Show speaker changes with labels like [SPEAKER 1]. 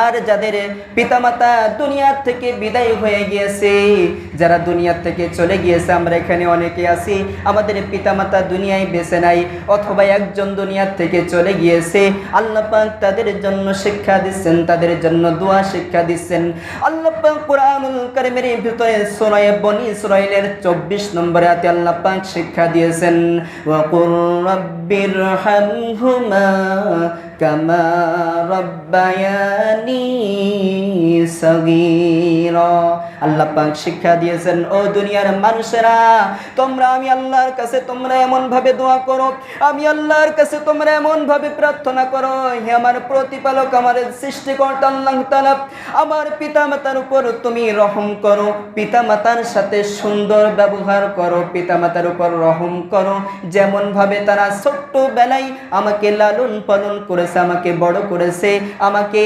[SPEAKER 1] আর যাদের পিতামাতা দুনিয়া থেকে বিদায় হয়ে গিয়েছে, যারা দুনিয়া থেকে চলে গিয়েছে, আমরা এখানে অনেকে আছি আমাদের পিতামাতা দুনিয়ায় বেঁচে নাই অথবা একজন দুনিয়া থেকে চলে গিয়েছে, আল্লাহ পাক তাদের জন্য শিক্ষা দিচ্ছেন, তাদের জন্য দোয়া শিক্ষা দিচ্ছেন। আল্লাহ পাক কুরআনুল কারীমের ভিতরে সূরা বনী ইসরাঈলের 24 নম্বর আয়াতে আল্লাহ পাক শিক্ষা দিয়েছেন, ওয়া কুর রাব্বিরহামহুমা কামা রাব্বায়ানি সগীরা। আল্লাহ পাক শিক্ষা দিয়েছেন, ও দুনিয়ার মানুষেরা, তোমরা আমি আল্লাহর কাছে তোমরা এমন ভাবে দোয়া করো, আমি আল্লাহর কাছে তোমরা এমন ভাবে প্রার্থনা করো, হে আমার প্রতিপালক, আমার সৃষ্টিকর্তা আল্লাহ তাআলা, আমার পিতামাতার উপর তুমি রহম করো, পিতামাতার সাথে সুন্দর ব্যবহার করো, পিতামাতার উপর রহম করো, যেমন ভাবে তারা ছোট্ট বেলায় আমাকে লালন পালন করেছে, আমাকে বড় করেছে, আমাকে